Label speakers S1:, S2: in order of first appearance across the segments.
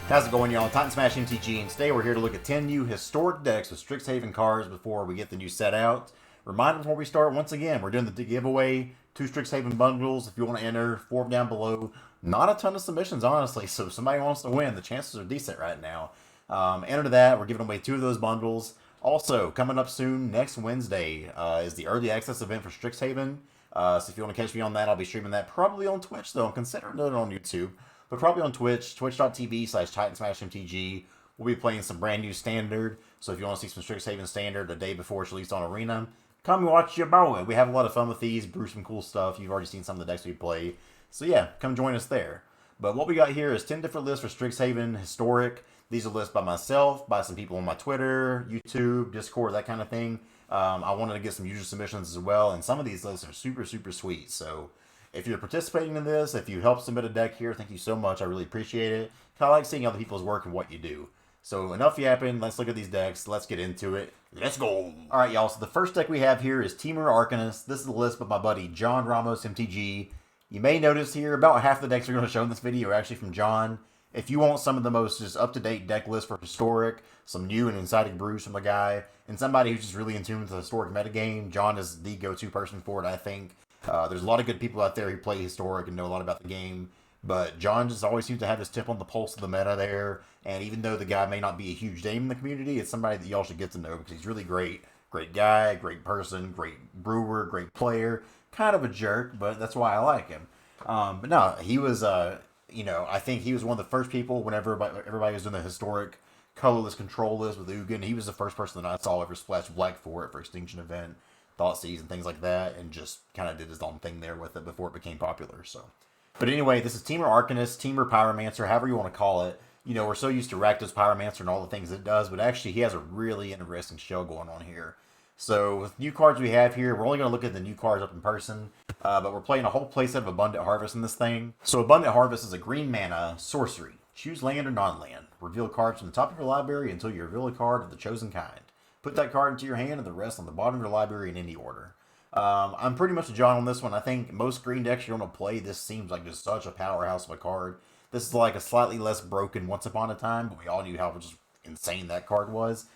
S1: How's it going, y'all? Titan Smash MTG, and today we're here to look at 10 new historic decks with Strixhaven cards before we get the new set out. Reminder before we start, once again, we're doing the giveaway, 2 Strixhaven bundles. If you want to enter, form down below. Not a ton of submissions, honestly, so if somebody wants to win, the chances are decent right now. Enter to that. We're giving away 2 of those bundles. Also, coming up soon, next Wednesday, is the early access event for Strixhaven. So if you want to catch me on that, I'll be streaming that probably on Twitch, though. I'm considering doing it on YouTube. But probably on Twitch, twitch.tv/TitansmashMTG. We'll be playing some brand new Standard. So if you want to see some Strixhaven Standard the day before it's released on Arena, come and watch your boy. We have a lot of fun with these, brew some cool stuff. You've already seen some of the decks we play. So yeah, come join us there. But what we got here is 10 different lists for Strixhaven Historic. These are lists by myself, by some people on my Twitter, YouTube, Discord, that kind of thing. I wanted to get some user submissions as well, and some of these lists are super, super sweet. So if you're participating in this, if you help submit a deck here, thank you so much. I really appreciate it. Kind of like seeing other people's work and what you do. So enough yapping. Let's look at these decks. Let's get into it. Let's go. All right, y'all. So the first deck we have here is Temur Arcanist. This is the list by my buddy John Ramos MTG. You may notice here about half the decks we're going to show in this video are actually from John. If you want some of the most just up-to-date deck lists for Historic, some new and exciting brews from the guy, and somebody who's just really in tune with the Historic metagame, John is the go-to person for it, I think. There's a lot of good people out there who play Historic and know a lot about the game, but John just always seems to have his tip on the pulse of the meta there, and even though the guy may not be a huge name in the community, it's somebody that y'all should get to know because he's really great. Great guy, great person, great brewer, great player, kind of a jerk, but that's why I like him. But no, he was, I think he was one of the first people whenever everybody was doing the Historic colorless control list with Ugin. He was the first person that I saw ever splash black for it for Extinction Event, Thoughtseize, and things like that, and just kind of did his own thing there with it before it became popular. So, but anyway, this is Temur Arcanist, Temur Pyromancer, however you want to call it. You know, we're so used to Rakdos Pyromancer and all the things it does, but actually he has a really interesting shell going on here. So with new cards we have here, we're only going to look at the new cards up in person, but we're playing a whole playset of Abundant Harvest in this thing. So Abundant Harvest is a green mana sorcery. Choose land or non-land. Reveal cards from the top of your library until you reveal a card of the chosen kind. Put that card into your hand and the rest on the bottom of your library in any order. I'm pretty much a John on this one. I think most green decks you want to play, this seems like just such a powerhouse of a card. This is like a slightly less broken Once Upon a Time, but we all knew how just insane that card was.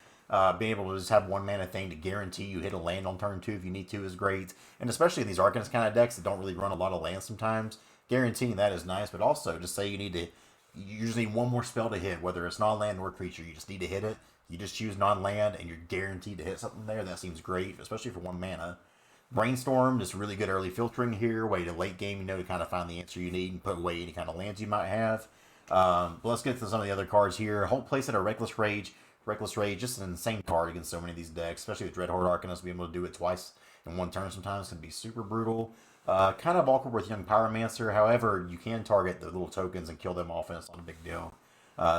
S1: Being able to just have one mana thing to guarantee you hit a land on turn 2 if you need to is great. And especially in these Arcanist kind of decks that don't really run a lot of lands sometimes, guaranteeing that is nice. But also, just say you usually need one more spell to hit, whether it's non-land or creature, you just need to hit it. You just choose non-land and you're guaranteed to hit something there. That seems great, especially for 1 mana. Brainstorm, just really good early filtering here. Way to late game, to kind of find the answer you need and put away any kind of lands you might have. But let's get to some of the other cards here. Whole playset of Reckless Rage. Reckless Rage, just an insane card against so many of these decks, especially with Dreadhorde Arcanist. Being able to do it twice in one turn sometimes can be super brutal. Kind of awkward with Young Pyromancer. However, you can target the little tokens and kill them off, and it's not a big deal.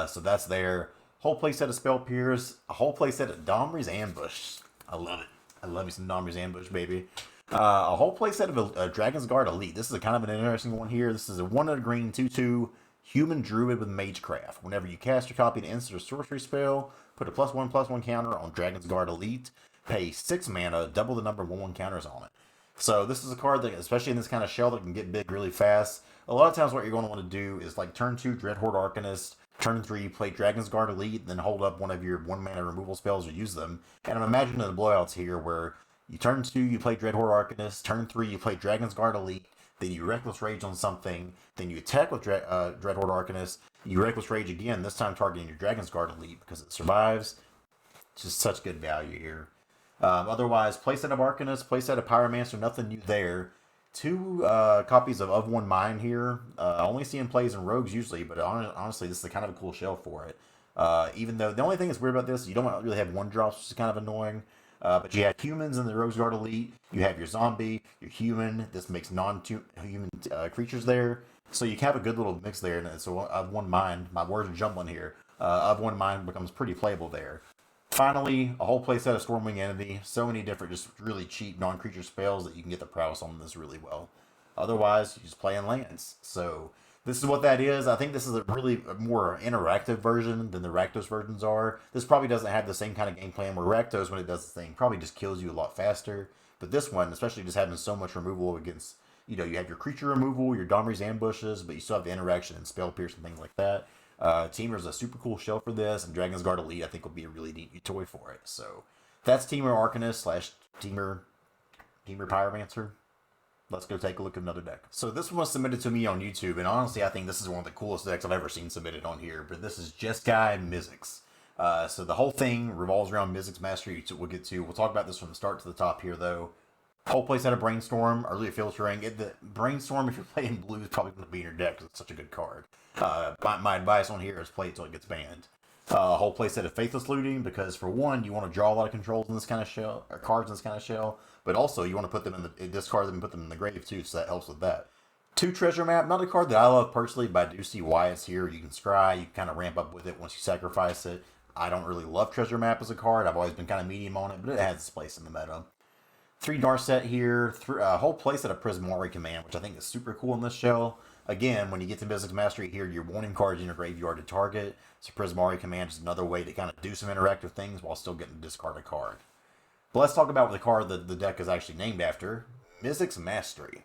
S1: So that's there. Whole playset of Spell Pierce. A whole playset of Domri's Ambush. I love it. I love me some Domri's Ambush, baby. A whole playset of a Dragon's Guard Elite. This is a kind of an interesting one here. This is a 1 green 2/2 Human Druid with Magecraft. Whenever you cast or copy an instant or sorcery spell, put a +1/+1 counter on Dragon's Guard Elite. Pay 6 mana, double the number of 1/1 counters on it. So this is a card that, especially in this kind of shell, that can get big really fast. A lot of times what you're going to want to do is like turn 2 Dreadhorde Arcanist, turn 3 you play Dragon's Guard Elite, and then hold up one of your 1 mana removal spells or use them. And I'm imagining the blowouts here where you turn 2 you play Dreadhorde Arcanist, turn 3 you play Dragon's Guard Elite, then you Reckless Rage on something, then you attack with Dreadhorde Arcanist, you Reckless Rage again, this time targeting your Dragon's Guard Elite because it survives. It's just such good value here. Otherwise, playset of Arcanist, playset of Pyromancer, nothing new there. 2 copies of 1 Mine here. Only seeing plays in Rogues usually, but honestly, this is kind of a cool shell for it. Even though the only thing that's weird about this, you don't really have 1-drops, which is kind of annoying. But you have humans in the Rogues Guard Elite. You have your zombie, your human. This makes non-human creatures there. So you can have a good little mix there. And so of 1 Mind, my words are jumbling here. Of 1 Mind becomes pretty playable there. Finally, a whole playset of Stormwing Entity. So many different, just really cheap non-creature spells that you can get the prowess on this really well. Otherwise, you just play in lands. So this is what that is. I think this is a really more interactive version than the Rakdos versions are. This probably doesn't have the same kind of game plan where Rakdos, when it does the thing, probably just kills you a lot faster. But this one, especially just having so much removal against, you have your creature removal, your Domri's Ambushes, but you still have the interaction and Spell Pierce and things like that. Temur's a super cool shell for this, and Dragon's Guard Elite I think will be a really neat toy for it. So that's Temur Arcanist slash Temur Pyromancer. Let's go take a look at another deck. So this one was submitted to me on YouTube, and honestly I think this is one of the coolest decks I've ever seen submitted on here, but this is Jeskai Mizzix. So the whole thing revolves around Mizzix Mastery, we'll talk about this from the start to the top here though. Whole place out of Brainstorm, early filtering. The Brainstorm, if you're playing blue, is probably going to be in your deck because it's such a good card. My advice on here is play it till it gets banned. Whole play set of Faithless Looting, because for one, you want to draw a lot of controls in this kind of shell, or cards in this kind of shell, but also you want to put them discard them and put them in the grave too, so that helps with that. 2 Treasure Map, not a card that I love personally, but I do see why it's here. You can scry, you can kind of ramp up with it once you sacrifice it. I don't really love Treasure Map as a card. I've always been kind of medium on it, but it has its place in the meta. 3 Narset here, a whole playset of Prismari Command, which I think is super cool in this shell. Again, when you get to Mizzix Mastery here, you're wanting cards in your graveyard to target, so Prismari Command is another way to kind of do some interactive things while still getting to discard a card. But let's talk about the card that the deck is actually named after, Mizzix Mastery.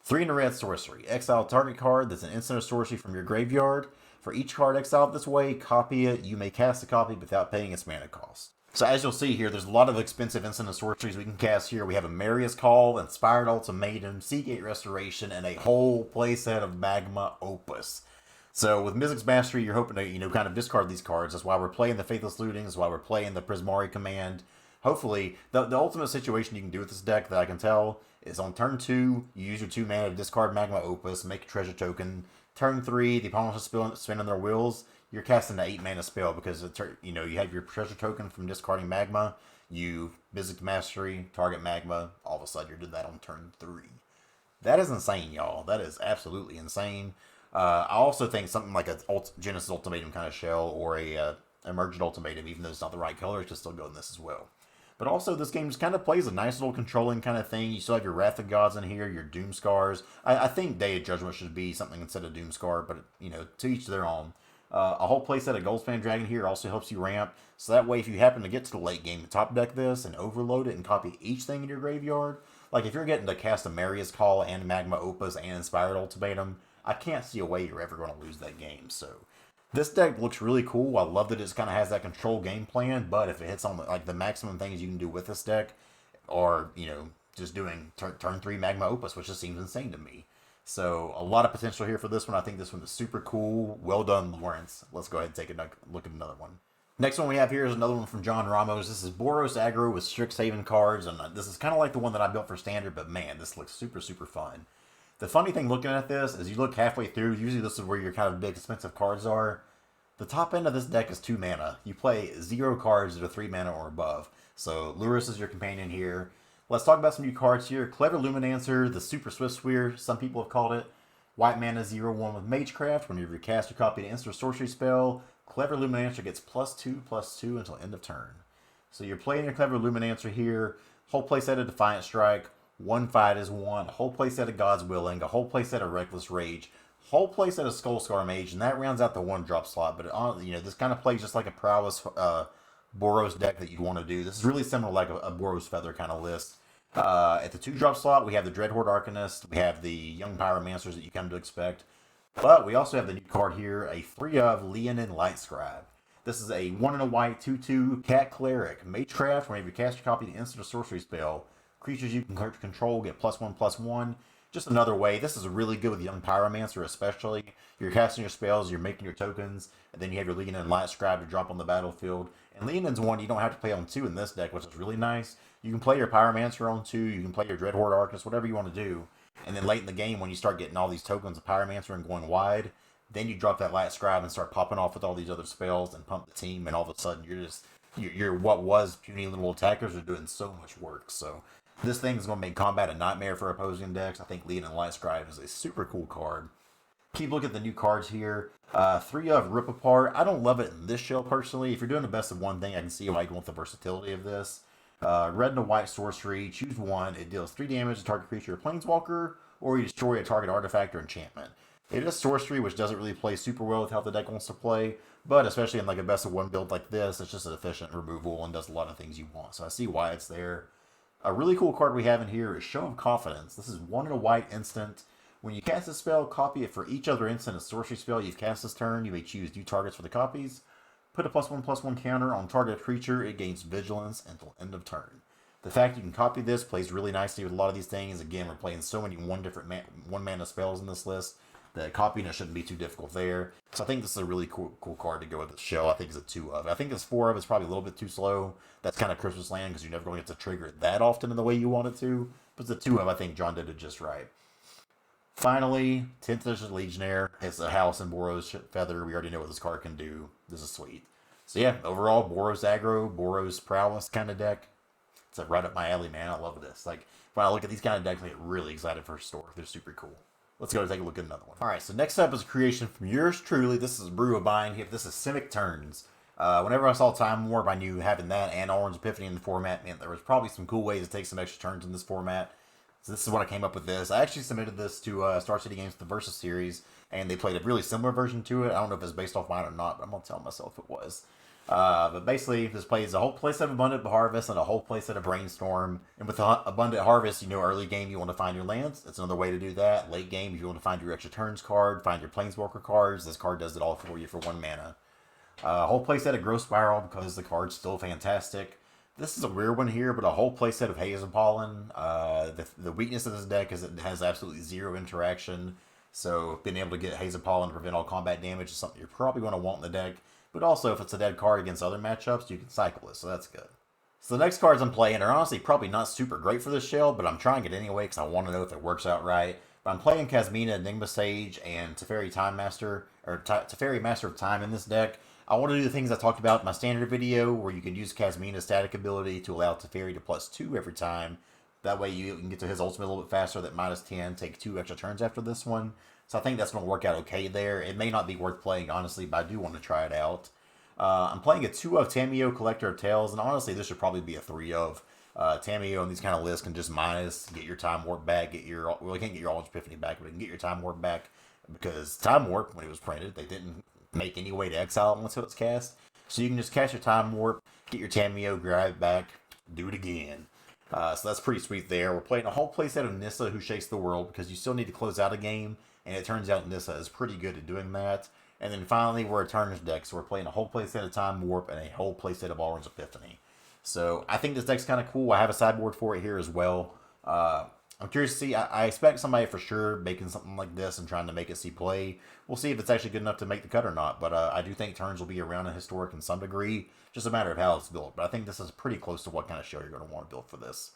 S1: 3 in a red sorcery. Exile target card that's an instant or sorcery from your graveyard. For each card exiled this way, copy it. You may cast a copy without paying its mana cost. So as you'll see here, there's a lot of expensive instant and sorceries we can cast here. We have a Marius Call, Inspired Ultimatum, Seagate Restoration, and a whole playset of Magma Opus. So with Mizzix Mastery, you're hoping to, kind of discard these cards. That's why we're playing the Faithless Looting. That's why we're playing the Prismari Command. Hopefully, the ultimate situation you can do with this deck that I can tell is on turn 2, you use your 2 mana to discard Magma Opus, make a treasure token. Turn 3, the opponent is spinning their wheels. You're casting an 8 mana spell because you have your treasure token from discarding Magma. You Mizzix Mastery, target Magma. All of a sudden, you're doing that on turn 3. That is insane, y'all. That is absolutely insane. I also think something like a Genesis Ultimatum kind of shell or a Emergent Ultimatum, even though it's not the right colors, could still go in this as well. But also, this game just kind of plays a nice little controlling kind of thing. You still have your Wrath of Gods in here, your Doom Scars. I think Day of Judgment should be something instead of Doom Scar, but, to each their own. A whole playset of Goldspan Dragon here also helps you ramp. So that way, if you happen to get to the late game, top deck this and overload it and copy each thing in your graveyard. Like, if you're getting to cast a Marius Call and Magma Opus and Inspired Ultimatum, I can't see a way you're ever going to lose that game, so... This deck looks really cool. I love that it kind of has that control game plan, but if it hits on the maximum things you can do with this deck, or, just doing turn 3 Magma Opus, which just seems insane to me. So, a lot of potential here for this one. I think this one is super cool. Well done, Lawrence. Let's go ahead and take a look at another one. Next one we have here is another one from John Ramos. This is Boros Aggro with Strixhaven cards, and this is kind of like the one that I built for Standard, but man, this looks super, super fun. The funny thing looking at this is you look halfway through, usually this is where your kind of big expensive cards are. The top end of this deck is 2 mana. You play 0 cards that are 3 mana or above. So Lurrus is your companion here. Let's talk about some new cards here. Clever Luminancer, the Super Swift Sphere, some people have called it. White mana 0/1 with Magecraft. Whenever you cast or copy an instant sorcery spell, Clever Luminancer gets +2/+2 until end of turn. So you're playing your Clever Luminancer here. Whole playset of Defiant Strike. 1 fight is 1. A whole playset of God's Willing. A whole playset of Reckless Rage. Whole playset of Skullscar Mage, and that rounds out the 1-drop slot. But this kind of plays just like a Prowess Boros deck that you'd want to do. This is really similar, like a Boros Feather kind of list. At the 2-drop slot, we have the Dreadhorde Arcanist. We have the Young Pyromancers that you come to expect. But we also have the new card here, a 3-of Leonin Light Scribe. This is a 1 and a white 2/2 Cat Cleric. Magecraft, whenever you cast or copy the instant or sorcery spell, creatures you can control get +1/+1. Just another way. This is really good with Young Pyromancer, especially. You're casting your spells, you're making your tokens, and then you have your Leonin Light Scribe to drop on the battlefield. And Leonin's one you don't have to play on 2 in this deck, which is really nice. You can play your Pyromancer on 2, you can play your Dreadhorde Arcanist, whatever you want to do. And then late in the game, when you start getting all these tokens of Pyromancer and going wide, then you drop that Light Scribe and start popping off with all these other spells and pump the team, and all of a sudden you're what was puny little attackers are doing so much work. So this thing is going to make combat a nightmare for opposing decks. I think Leonin Light Scribe is a super cool card. Keep looking at the new cards here. 3 of Rip Apart. I don't love it in this shell personally. If you're doing the best of one thing, I can see why you want the versatility of this. Red and a white sorcery. Choose one. It deals 3 damage to target creature or planeswalker, or you destroy a target artifact or enchantment. It is sorcery, which doesn't really play super well with how the deck wants to play, but especially in like a best of one build like this, it's just an efficient removal and does a lot of things you want. So I see why it's there. A really cool card we have in here is Show of Confidence. This is 1 and a white instant When you cast a spell, copy it for each other instant and sorcery spell you've cast this turn. You may choose new targets for the copies. Put a +1/+1 counter on target creature. It gains vigilance until end of turn. The fact you can copy this plays really nicely with a lot of these things. Again, we're playing so many one mana spells in this list that copying it shouldn't be too difficult there. So I think this is a really cool card to go with the shell. I think it's a 2 of. I think it's 4 of. It's probably a little bit too slow. That's kind of Christmas land because you're never going to get to trigger it that often in the way you want it to. But it's a 2 of. I think John did it just right. Finally, 10th Edition Legionnaire. It's a house in Boros Feather. We already know what this card can do. This is sweet. So yeah, overall, Boros Aggro, Boros Prowess kind of deck. It's right up my alley, man. I love this. Like, when I look at these kind of decks, I get really excited for Historic. They're super cool. Let's go take a look at another one. Alright, so next up is a creation from yours truly. This is Brew of Bind here. This is Simic Turns. Whenever I saw Time Warp, I knew having that and Orange Epiphany in the format meant there was probably some cool ways to take some extra turns in this format. So this is when I came up with this. I actually submitted this to Star City Games, the Versus series, and they played a really similar version to it. I don't know if it's based off mine or not, but I'm going to tell myself it was. But basically, this plays a whole playset of Abundant Harvest and a whole playset of Brainstorm. And with Abundant Harvest, you know, early game you want to find your lands. It's another way to do that. Late game, if you want to find your extra turns card, find your Planeswalker cards, this card does it all for you for 1 mana. A whole playset of Growth Spiral because the card's still fantastic. This is a weird one here, but a whole playset of Haze and Pollen. The weakness of this deck is it has absolutely 0 interaction. So being able to get Haze and Pollen to prevent all combat damage is something you're probably going to want in the deck. But also, if it's a dead card against other matchups, you can cycle it, so that's good. So the next cards I'm playing are honestly probably not super great for this shell, but I'm trying it anyway because I want to know if it works out right. But I'm playing Kasmina, Enigma Sage, and Teferi Time Master, or Teferi Master of Time in this deck. I want to do the things I talked about in my standard video, where you can use Kasmina's static ability to allow Teferi to +2 every time. That way you can get to his ultimate a little bit faster, that -10, take 2 extra turns after this one. So I think that's going to work out okay there. It may not be worth playing, honestly, but I do want to try it out. I'm playing a 2 of Tamiyo, Collector of Tales, and honestly, this should probably be a 3 of. Tamiyo on these kind of lists can just minus, get your Time Warp back, well, you can't get your Orange Epiphany back, but you can get your Time Warp back, because Time Warp, when it was printed, they didn't make any way to exile it until it's cast. So you can just cast your Time Warp, get your Tamiyo, grab it back, do it again. So that's pretty sweet there. We're playing a whole playset of Nissa, Who Shakes the World, because you still need to close out a game, and it turns out Nissa is pretty good at doing that. And then finally, we're a Turner's deck, so we're playing a whole playset of Time Warp and a whole playset of Orange Epiphany. So I think this deck's kind of cool. I have a sideboard for it here as well. I'm curious to see. I expect somebody for sure making something like this and trying to make it see play. We'll see if it's actually good enough to make the cut or not. But I do think turns will be around a Historic in some degree. Just a matter of how it's built. But I think this is pretty close to what kind of show you're going to want to build for this.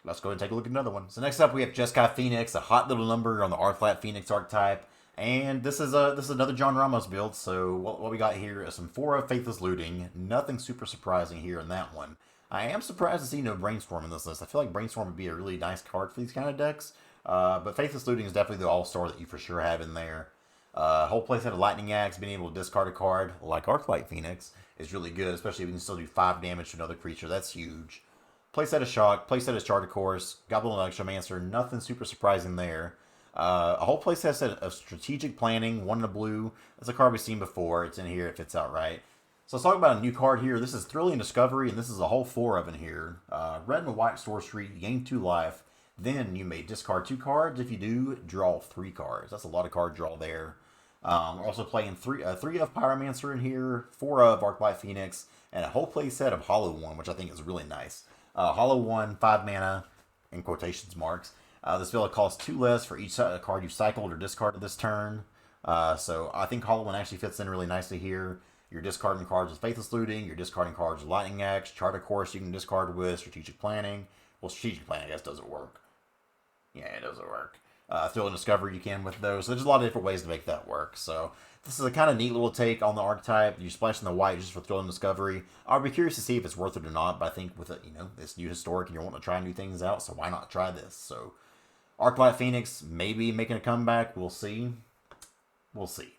S1: Let's go ahead and take a look at another one. So next up, we have Jeskai Phoenix, a hot little number on the R-Flat Phoenix archetype. And this is another John Ramos build. So what we got here is some 4 of Faithless Looting. Nothing super surprising here in that one. I am surprised to see no Brainstorm in this list. I feel like Brainstorm would be a really nice card for these kind of decks. But Faithless Looting is definitely the all-star that you for sure have in there. Whole playset of Lightning Axe, being able to discard a card like Arclight Phoenix is really good, especially if you can still do 5 damage to another creature. That's huge. Playset of Shock, playset of Charter Course, Goblin Electromancer, nothing super surprising there. A whole playset of Strategic Planning, 1 in a blue. That's a card we've seen before. It's in here. It fits out right. So let's talk about a new card here. This is Thrilling Discovery, and this is a whole 4 of in here. Red and white sorcery, you gain 2 life. Then you may discard 2 cards. If you do, draw 3 cards. That's a lot of card draw there. We're also playing 3 of Pyromancer in here, 4 of Arclight Phoenix, and a whole play set of Hollow One, which I think is really nice. Hollow One, 5 mana, in quotations marks. This spell costs 2 less for each card you've cycled or discarded this turn. So I think Hollow One actually fits in really nicely here. You're discarding cards with Faithless Looting. You're discarding cards with Lightning Axe. Charter Course you can discard with Strategic Planning. Well, Strategic Planning, I guess, doesn't work. Yeah, it doesn't work. Thrill and Discovery you can with those. So there's a lot of different ways to make that work. So this is a kind of neat little take on the archetype. You splash in the white just for Thrill and Discovery. I'll be curious to see if it's worth it or not. But I think with it, this new Historic and you're wanting to try new things out, so why not try this? So Arclight Phoenix maybe making a comeback. We'll see. We'll see.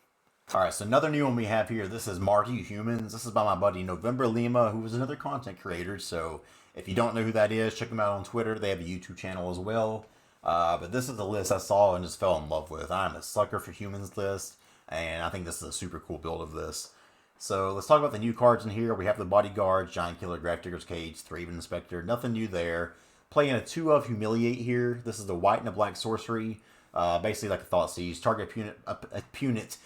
S1: Alright, so another new one we have here. This is Mardu Humans. This is by my buddy November Lima, who is another content creator. So if you don't know who that is, check them out on Twitter. They have a YouTube channel as well. But this is a list I saw and just fell in love with. I'm a sucker for Humans list, and I think this is a super cool build of this. So let's talk about the new cards in here. We have the Bodyguard, Giant Killer, Gravedigger's Cage, Thraven Inspector. Nothing new there. Playing a 2 of Humiliate here. This is the white and a black sorcery. Basically like a Thought Seize. Target opponent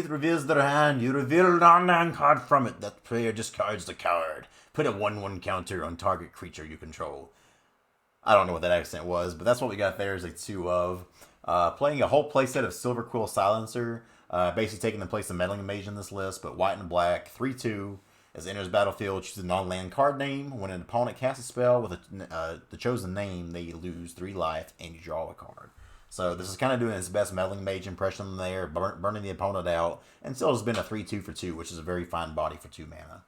S1: reveals their hand. You reveal an online card from it. That player discards the card. Put a 1/1 counter on target creature you control. I don't know what that accent was, but that's what we got there is a 2 of. Playing a whole playset of Silver Quill Silencer. Basically taking the place of Meddling Mage in this list, but white and black. 3/2. As it enters battlefield, choose a non-land card name. When an opponent casts a spell with the chosen name, they lose 3 life and you draw a card. So this is kind of doing its best Meddling Mage impression there, burning the opponent out, and still has been a 3/2 for 2, which is a very fine body for 2 mana.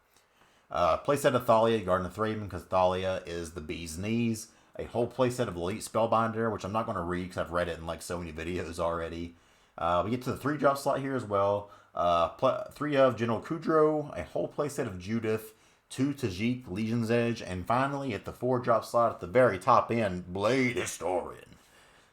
S1: Playset of Thalia, Garden of Thraben, because Thalia is the bee's knees. A whole playset of Elite Spellbinder, which I'm not going to read because I've read it in like so many videos already. We get to the 3-drop slot here as well. 3 of General Kudro, a whole playset of Judith, 2 Tajik, Legion's Edge, and finally at the 4-drop slot at the very top end, Blade Historian.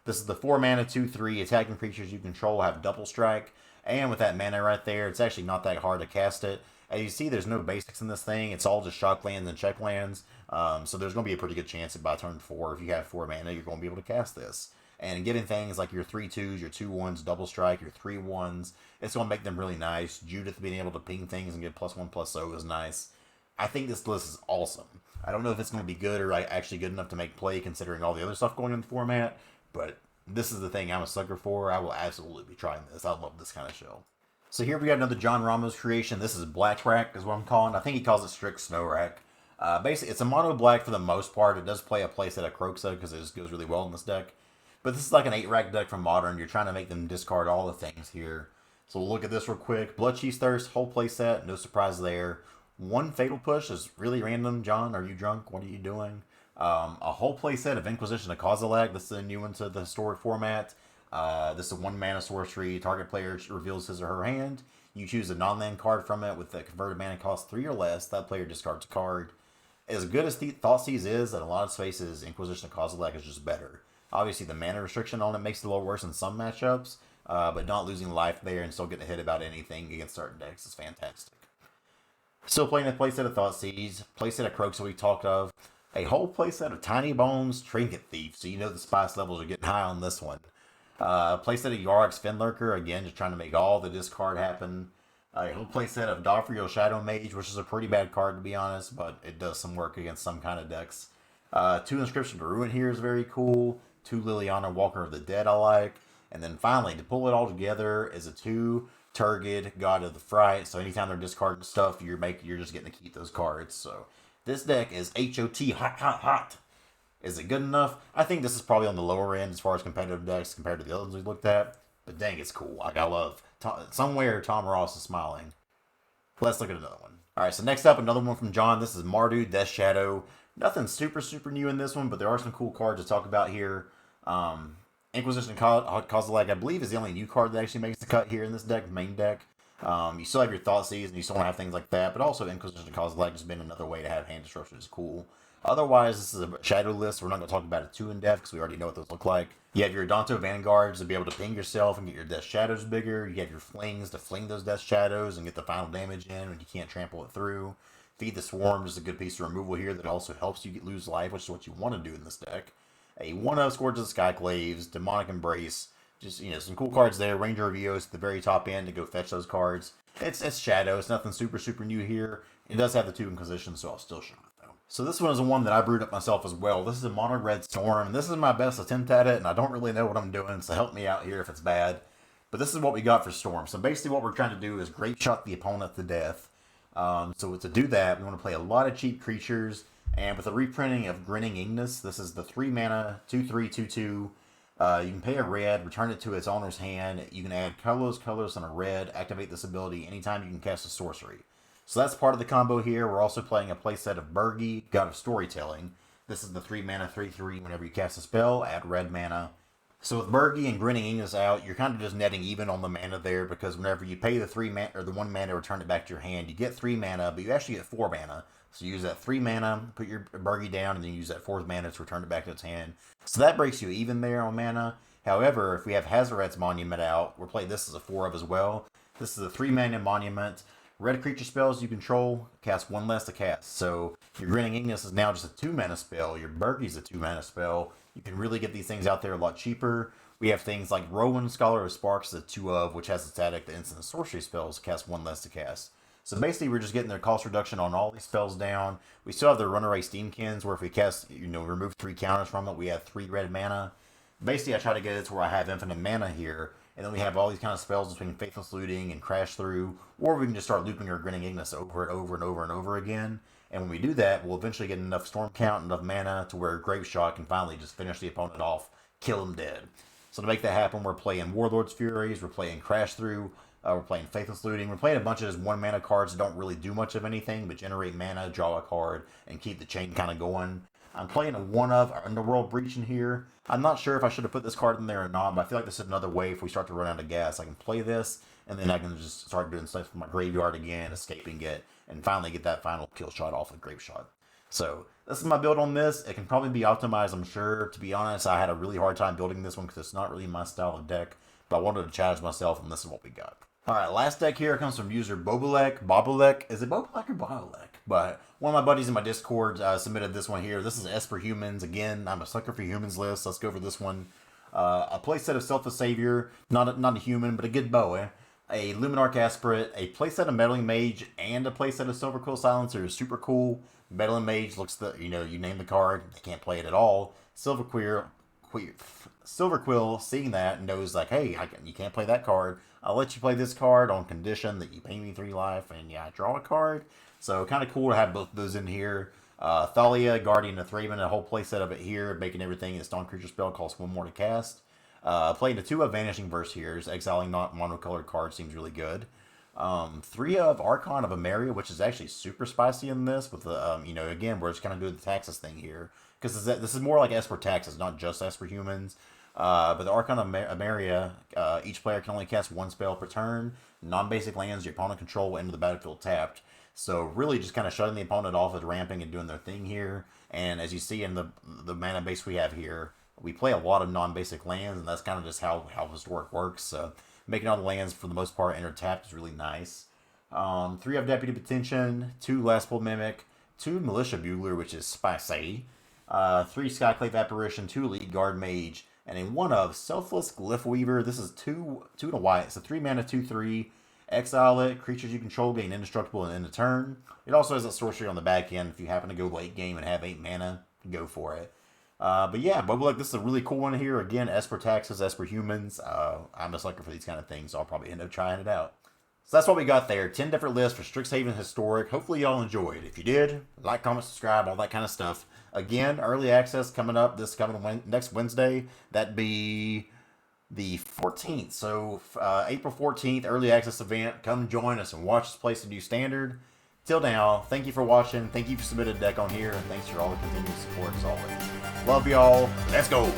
S1: This is the 4 mana 2/3 attacking creatures you control have double strike, and with that mana right there, it's actually not that hard to cast it. As you see, there's no basics in this thing. It's all just shock lands and check lands. So there's going to be a pretty good chance that by turn 4, if you have 4 mana, you're going to be able to cast this. And getting things like your 3/2s, your 2/1s, double strike, your 3/1s, it's going to make them really nice. Judith being able to ping things and get +1/+0 is nice. I think this list is awesome. I don't know if it's going to be good or actually good enough to make play considering all the other stuff going in the format, but this is the thing I'm a sucker for. I will absolutely be trying this. I love this kind of show. So here we got another John Ramos creation. This is Black Rack is what I'm calling. I think he calls it Strict Snow Rack. Basically, it's a mono black for the most part. It does play a playset of Kroxa because it just goes really well in this deck. But this is like an 8-rack deck from Modern. You're trying to make them discard all the things here. So we'll look at this real quick. Bloodchief's Thirst, whole playset, no surprise there. 1 Fatal Push is really random. John, are you drunk? What are you doing? A whole playset of Inquisition of Kozilek. This is a new one to the historic format. This is a 1 mana sorcery. Target player reveals his or her hand. You choose a non-land card from it with the converted mana cost 3 or less. That player discards a card. As good as Thought Seize is, in a lot of spaces, Inquisition of Kozilek is just better. Obviously, the mana restriction on it makes it a little worse in some matchups, but not losing life there and still getting a hit about anything against certain decks is fantastic. Still playing a playset of Thought Seize, playset of Kroxa we talked of, a whole playset of Tiny Bones, Trinket Thief, so you know the spice levels are getting high on this one. Playset of Yarok's Finlurker, again, just trying to make all the discard happen. A whole playset of Dofrio Shadow Mage, which is a pretty bad card to be honest, but it does some work against some kind of decks. 2 Inscription to Ruin here is very cool. 2 Liliana Walker of the Dead I like. And then finally, to pull it all together, is a 2 Turgid, God of the Fright. So anytime they're discarding stuff, you're just getting to keep those cards. So this deck is HOT, hot, hot, hot. Is it good enough? I think this is probably on the lower end as far as competitive decks compared to the others we looked at. But dang, it's cool. Like, I love. Somewhere Tom Ross is smiling. Let's look at another one. Alright, so next up, another one from John. This is Mardu, Death Shadow. Nothing super new in this one, but there are some cool cards to talk about here. Inquisition Kozilek, I believe, is the only new card that actually makes the cut here in this deck, main deck. You still have your Thought Seize, and you still don't have things like that, but also Inquisition Kozilek has been another way to have hand destruction is cool. Otherwise, this is a shadow list. We're not going to talk about it too in depth because we already know what those look like. You have your Adonto Vanguards to be able to ping yourself and get your Death Shadows bigger. You have your Flings to fling those Death Shadows and get the final damage in when you can't trample it through. Feed the Swarm is a good piece of removal here that also helps you lose life, which is what you want to do in this deck. A 1-of Scourge of the Skyclaves, Demonic Embrace, just, some cool cards there. Ranger of Eos at the very top end to go fetch those cards. It's Shadow. It's nothing super new here. It does have the 2 Inquisitions, so I'll still show it though. So this one is the one that I brewed up myself as well. This is a Mono Red Storm. This is my best attempt at it, and I don't really know what I'm doing, so help me out here if it's bad. But this is what we got for Storm. So basically what we're trying to do is Great Shot the opponent to death. So to do that, we want to play a lot of cheap creatures. And with the reprinting of Grinning Ignis, this is the 3 mana, 2/3, 2/2. You can pay a red, return it to its owner's hand. You can add colorless, and a red. Activate this ability anytime you can cast a sorcery. So that's part of the combo here. We're also playing a playset of Burgi, God of Storytelling. This is the 3 mana, 3/3. Whenever you cast a spell, add red mana. So with Burgi and Grinning Ignis out, you're kind of just netting even on the mana there, because whenever you pay the 3 mana or the 1 mana, return it back to your hand, you get 3 mana, but you actually get 4 mana. So you use that 3 mana, put your Burgi down, and then use that 4th mana to return it back to its hand. So that breaks you even there on mana. However, if we have Hazaret's Monument out, we're playing this as a 4 of as well. This is a 3 mana Monument. Red creature spells you control cast 1 less to cast. So your Grinning Ignis is now just a 2 mana spell. Your Burgi's a 2 mana spell. You can really get these things out there a lot cheaper. We have things like Rowan, Scholar of Sparks, the 2 of, which has a static that instant sorcery spells cast 1 less to cast. So basically, we're just getting their cost reduction on all these spells down. We still have the Runaway Steamkins, where if we cast, remove 3 counters from it, we have 3 red mana. Basically, I try to get it to where I have infinite mana here, and then we have all these kind of spells between Faithless Looting and Crash Through, or we can just start looping our Grinning Ignis over and over and over and over again. And when we do that, we'll eventually get enough Storm Count, enough mana to where Graveshot can finally just finish the opponent off, kill him dead. So to make that happen, we're playing Warlord's Furies, we're playing Crash Through, we're playing Faithless Looting. We're playing a bunch of just 1 mana cards that don't really do much of anything, but generate mana, draw a card, and keep the chain kind of going. I'm playing a 1 of Underworld Breach in here. I'm not sure if I should have put this card in there or not, but I feel like this is another way if we start to run out of gas. I can play this, and then I can just start doing stuff from my graveyard again, escaping it, and finally get that final kill shot off with Graveshot. So this is my build on this. It can probably be optimized, I'm sure. To be honest, I had a really hard time building this one because it's not really my style of deck, but I wanted to challenge myself, and this is what we got. Alright, last deck here comes from user Bobolek. Is it Bobolek or Bobolek? But one of my buddies in my Discord submitted this one here. This is Esper Humans. Again, I'm a sucker for humans list. Let's go over this one. A playset of Selfless Savior. Not a human, but a good bow. A Luminarch Aspirate. A playset of Meddling Mage. And a playset of Silverquill Silencer is super cool. Meddling Mage looks you name the card. They can't play it at all. Silverquill, seeing that, knows like, hey, you can't play that card. I'll let you play this card on condition that you pay me 3 life and I draw a card. So kind of cool to have both of those in here. Thalia, Guardian of Thraben, a whole playset of it here, making everything a stone creature spell costs 1 more to cast. Playing a 2 of Vanishing Verse here, exiling not monocolored cards seems really good. 3 of Archon of Emeria, which is actually super spicy in this, with the again we're just kind of doing the Taxes thing here, because this is more like Esper Taxes, not just Esper Humans. But the Archon of Emeria, each player can only cast 1 spell per turn. Non-basic lands your opponent control will enter the battlefield tapped. So really just kind of shutting the opponent off with ramping and doing their thing here. And as you see in the mana base we have here, we play a lot of non-basic lands, and that's kind of just how Historic works. So making all the lands for the most part enter tapped is really nice. 3 of Deputy Petition, 2 Lastful Mimic, 2 Militia Bugler, which is spicy. 3 Skyclave Apparition, 2 Elite Guard Mage, and a 1 of Selfless Glyph Weaver. This is 2 and a white. It's a 3 mana 2/3. Exile it. Creatures you control gain indestructible and end of turn. It also has a sorcery on the back end. If you happen to go late game and have 8 mana, go for it. But yeah, Bobolek, this is a really cool one here. Again, Esper Taxes, Esper Humans. I'm a sucker for these kind of things, so I'll probably end up trying it out. So that's what we got there. 10 different lists for Strixhaven Historic. Hopefully y'all enjoyed. If you did, like, comment, subscribe, all that kind of stuff. Again, early access coming up next Wednesday. That'd be the 14th. So April 14th, early access event. Come join us and watch us play some new Standard. Till now, thank you for watching. Thank you for submitting a deck on here. And thanks for all the continued support as always. Love y'all. Let's go.